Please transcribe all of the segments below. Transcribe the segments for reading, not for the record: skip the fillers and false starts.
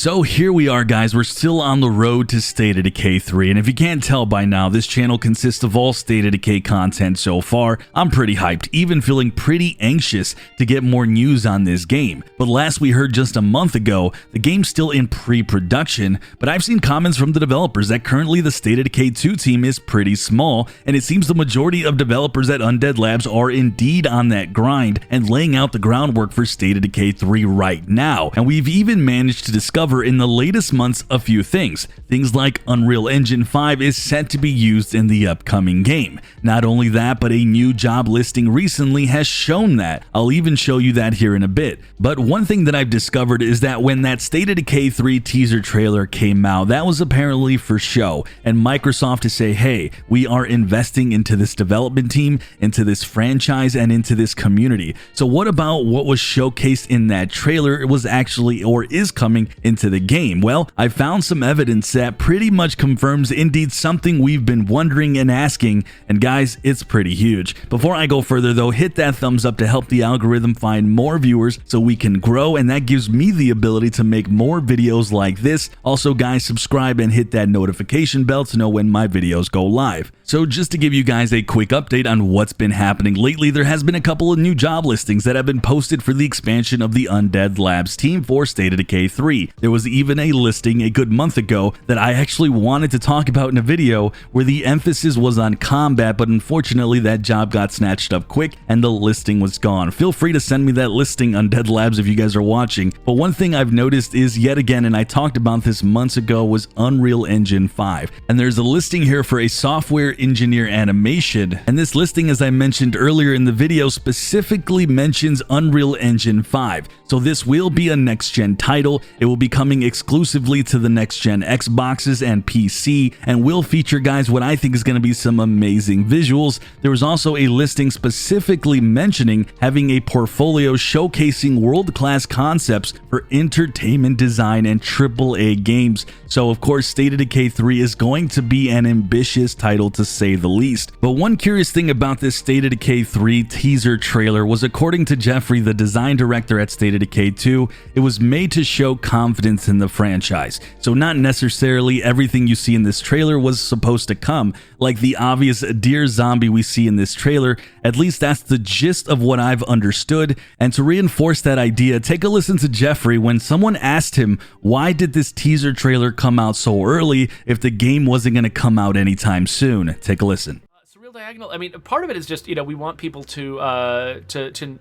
So here we are, guys. We're still on the road to State of Decay 3, and if you can't tell by now, this channel consists of all State of Decay content so far. I'm pretty hyped, even feeling pretty anxious to get more news on this game. But last we heard just a month ago, the game's still in pre-production, but I've seen comments from the developers that currently the State of Decay 2 team is pretty small, and it seems the majority of developers at Undead Labs are indeed on that grind and laying out the groundwork for State of Decay 3 right now. And we've even managed to discover in the latest months a few things like Unreal Engine 5 is set to be used in the upcoming game. Not only that, but a new job listing recently has shown that. I'll even show you that here in a bit. But one thing that I've discovered is that when that State of Decay 3 teaser trailer came out, that was apparently for show, and Microsoft to say, hey, we are investing into this development team, into this franchise, and into this community. So what about what was showcased in that trailer was actually or is coming into the game? Well, I found some evidence that pretty much confirms indeed something we've been wondering and asking, and guys, it's pretty huge. Before I go further though, hit that thumbs up to help the algorithm find more viewers so we can grow, and that gives me the ability to make more videos like this. Also guys, subscribe and hit that notification bell to know when my videos go live. So just to give you guys a quick update on what's been happening lately, there has been a couple of new job listings that have been posted for the expansion of the Undead Labs team for State of Decay 3. There was even a listing a good month ago that I actually wanted to talk about in a video where the emphasis was on combat, but unfortunately that job got snatched up quick and the listing was gone. Feel free to send me that listing, Undead Labs, if you guys are watching. But one thing I've noticed is, yet again, and I talked about this months ago, was Unreal Engine 5. And there's a listing here for a software engineer animation, and this listing, as I mentioned earlier in the video, specifically mentions Unreal Engine 5. So this will be a next-gen title. It will be coming exclusively to the next-gen Xboxes and PC, and will feature, guys, what I think is going to be some amazing visuals. There was also a listing specifically mentioning having a portfolio showcasing world-class concepts for entertainment design and AAA games. So of course, State of Decay 3 is going to be an ambitious title to say the least. But one curious thing about this State of Decay 3 teaser trailer was, according to Jeffrey, the design director at State of Decay 2, it was made to show confidence in the franchise. So not necessarily everything you see in this trailer was supposed to come, like the obvious deer zombie we see in this trailer. At least that's the gist of what I've understood. And to reinforce that idea, take a listen to Jeffrey when someone asked him, why did this teaser trailer come out so early if the game wasn't going to come out anytime soon? Take a listen. Surreal Diagonal, I mean, part of it is just, we want people to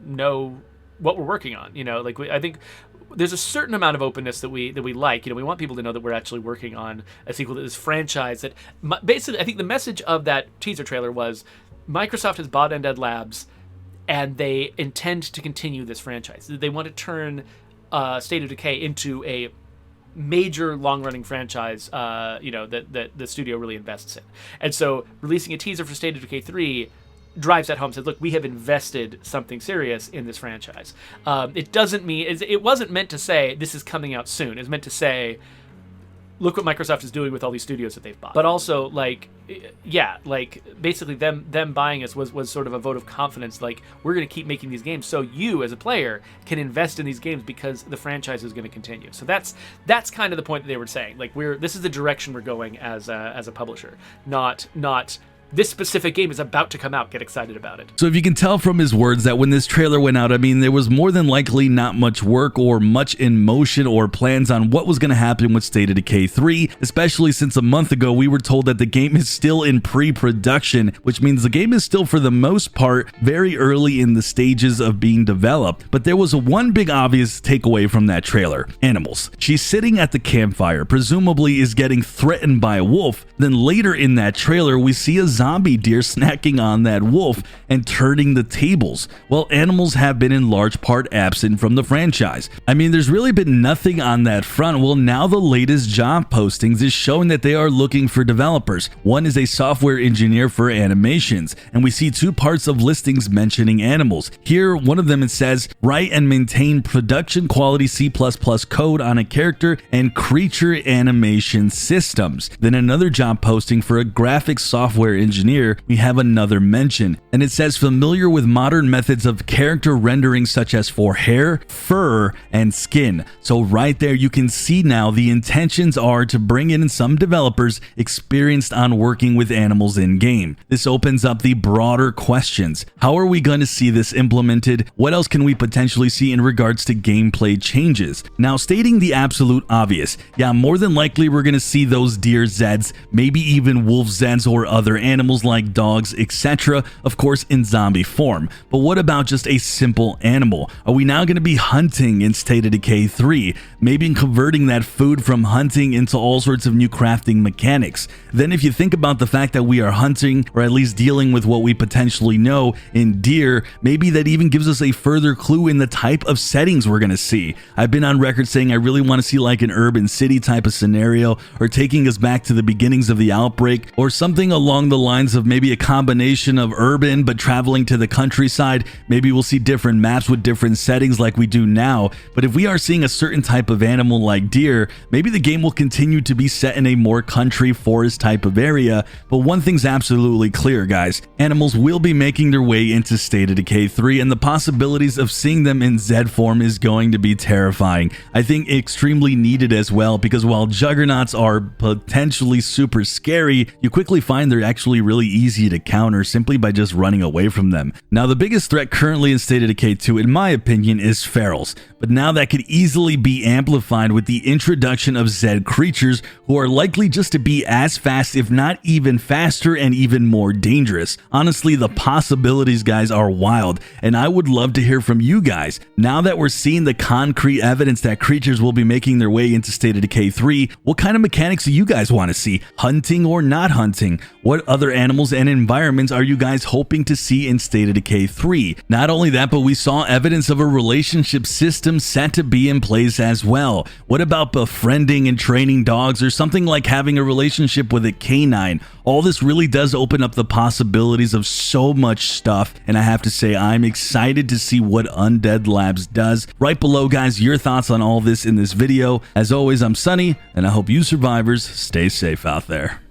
know what we're working on. I think there's a certain amount of openness that we like. We want people to know that we're actually working on a sequel to this franchise. That basically, I think the message of that teaser trailer was Microsoft has bought Undead Labs, and they intend to continue this franchise. They want to turn State of Decay into a major long-running franchise, that the studio really invests in. And so releasing a teaser for State of Decay 3 drives that home, says, look, we have invested something serious in this franchise. It doesn't mean, it wasn't meant to say this is coming out soon. It's meant to say, look what Microsoft is doing with all these studios that they've bought. But also, basically them buying us was sort of a vote of confidence. Like, we're going to keep making these games so you as a player can invest in these games because the franchise is going to continue. So that's kind of the point that they were saying. Like, this is the direction we're going as a publisher, not this specific game is about to come out, get excited about it. So if you can tell from his words that when this trailer went out, I mean, there was more than likely not much work or much in motion or plans on what was going to happen with State of Decay 3, especially since a month ago we were told that the game is still in pre-production, which means the game is still, for the most part, very early in the stages of being developed. But there was one big obvious takeaway from that trailer: animals. She's sitting at the campfire, presumably is getting threatened by a wolf. Then later in that trailer, we see a zombie deer snacking on that wolf and turning the tables. Well, animals have been in large part absent from the franchise. I mean, there's really been nothing on that front. Well, now the latest job postings is showing that they are looking for developers. One is a software engineer for animations, and we see two parts of listings mentioning animals. Here, one of them, it says, write and maintain production quality C++ code on a character and creature animation systems. Then another job posting for a graphics software engineer engineer, we have another mention, and it says familiar with modern methods of character rendering such as for hair, fur, and skin. So right there you can see now the intentions are to bring in some developers experienced on working with animals in game. This opens up the broader questions. How are we going to see this implemented? What else can we potentially see in regards to gameplay changes? Now, stating the absolute obvious, yeah, more than likely we're going to see those deer Zeds, maybe even wolf Zeds or other animals like dogs, etc., of course in zombie form. But what about just a simple animal? Are we now going to be hunting in State of Decay 3? Maybe converting that food from hunting into all sorts of new crafting mechanics. Then if you think about the fact that we are hunting, or at least dealing with what we potentially know in deer, maybe that even gives us a further clue in the type of settings we're going to see. I've been on record saying I really want to see like an urban city type of scenario, or taking us back to the beginnings of the outbreak, or something along the lines of maybe a combination of urban but traveling to the countryside. Maybe we'll see different maps with different settings like we do now. But if we are seeing a certain type of animal like deer, maybe the game will continue to be set in a more country forest type of area. But one thing's absolutely clear, guys, animals will be making their way into State of Decay 3, and the possibilities of seeing them in Zed form is going to be terrifying. I think extremely needed as well, because while juggernauts are potentially super scary, you quickly find they're actually really easy to counter simply by just running away from them. Now, the biggest threat currently in State of Decay 2, in my opinion, is ferals, but now that could easily be amplified with the introduction of Zed creatures who are likely just to be as fast, if not even faster, and even more dangerous. Honestly, the possibilities, guys, are wild, and I would love to hear from you guys. Now that we're seeing the concrete evidence that creatures will be making their way into State of Decay 3, what kind of mechanics do you guys want to see? Hunting or not hunting? What other animals and environments are you guys hoping to see in State of Decay 3? Not only that, but we saw evidence of a relationship system set to be in place as well. What about befriending and training dogs, or something like having a relationship with a canine? All this really does open up the possibilities of so much stuff, and I have to say I'm excited to see what Undead Labs does. Right below, guys, your thoughts on all this in this video. As always, I'm Sunny, and I hope you survivors stay safe out there.